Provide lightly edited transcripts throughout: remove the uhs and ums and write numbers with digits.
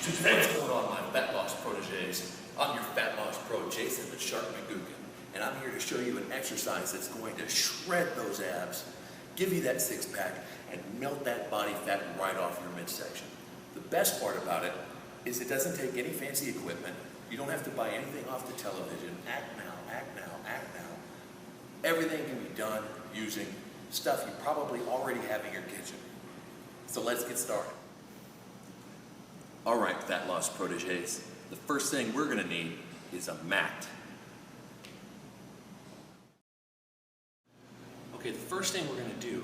What's going on, my fat loss proteges? I'm your fat loss pro, Jason the Shark McGugan, and I'm here to show you an exercise that's going to shred those abs, give you that six-pack, and melt that body fat right off your midsection. The best part about it is it doesn't take any fancy equipment. You don't have to buy anything off the television. Act now, act now, act now. Everything can be done using stuff you probably already have in your kitchen. So let's get started. All right, fat loss proteges. The first thing we're going to need is a mat. Okay, the first thing we're going to do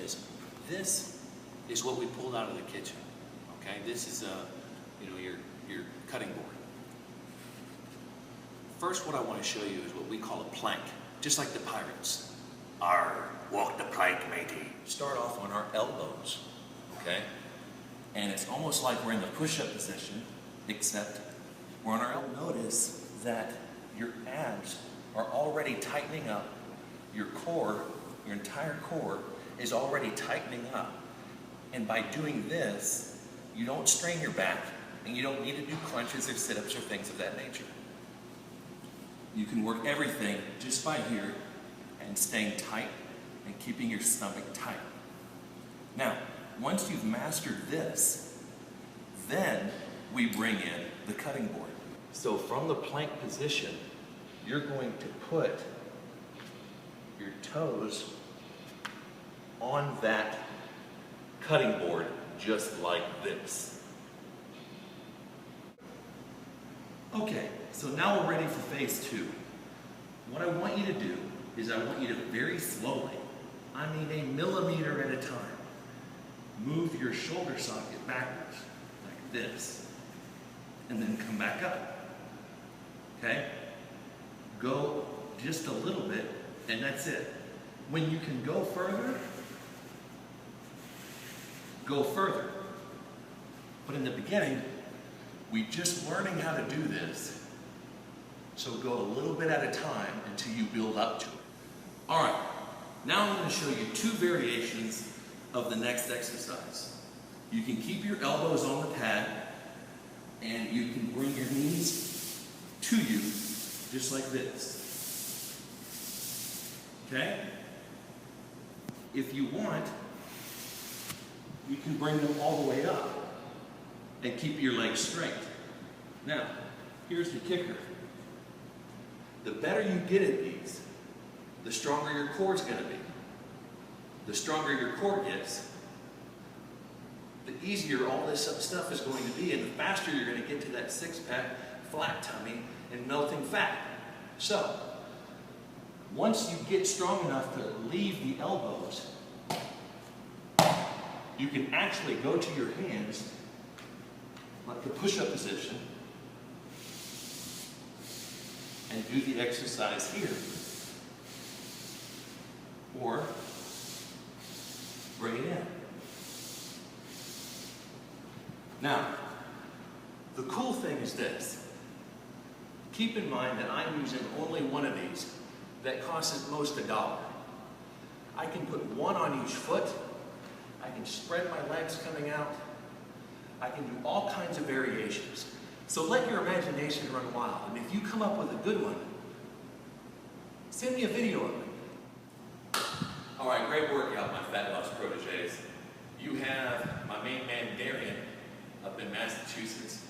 is, this is what we pulled out of the kitchen. Okay, this is your cutting board. First, what I want to show you is what we call a plank, just like the pirates. Arr, walk the plank, matey. Start off on our elbows, okay? And it's almost like we're in the push-up position, except we're on our elbows. Notice that your abs are already tightening up. Your core, your entire core, is already tightening up. And by doing this, you don't strain your back, and you don't need to do crunches or sit-ups or things of that nature. You can work everything just by here and staying tight and keeping your stomach tight. Now, once you've mastered this, then we bring in the cutting board. So from the plank position, you're going to put your toes on that cutting board just like this. Okay, so now we're ready for phase two. What I want you to do is I want you to very slowly, I mean a millimeter at a time, move your shoulder socket backwards, like this, and then come back up, okay? Go just a little bit, and that's it. When you can go further, go further. But in the beginning, we're just learning how to do this, so go a little bit at a time until you build up to it. All right, now I'm going to show you two variations of the next exercise. You can keep your elbows on the pad, and you can bring your knees to you, just like this. Okay? If you want, you can bring them all the way up and keep your legs straight. Now, here's the kicker. The better you get at these, the stronger your core is going to be. The stronger your core gets, the easier all this stuff is going to be, and the faster you're going to get to that six-pack, flat tummy, and melting fat. So, once you get strong enough to leave the elbows, you can actually go to your hands, like the push-up position, and do the exercise here. Or bring it in. Now, the cool thing is this. Keep in mind that I'm using only one of these that costs at most $1. I can put one on each foot. I can spread my legs coming out. I can do all kinds of variations. So let your imagination run wild. And if you come up with a good one, send me a video of it. All right, great workout, my fat loss proteges. You have my main man, Darian, up in Massachusetts,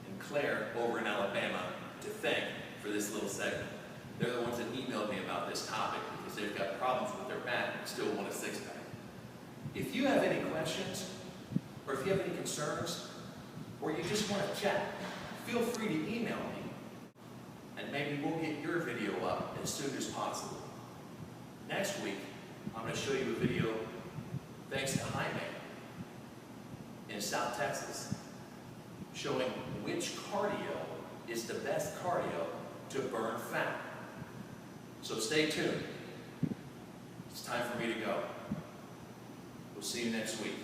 and Claire over in Alabama to thank for this little segment. They're the ones that emailed me about this topic because they've got problems with their back and still want a six-pack. If you have any questions, or if you have any concerns, or you just want to chat, feel free to email me, and maybe we'll get your video up as soon as possible. Next week, I'm going to show you a video thanks to Jaime in South Texas, showing which cardio is the best cardio to burn fat. So stay tuned. It's time for me to go. We'll see you next week.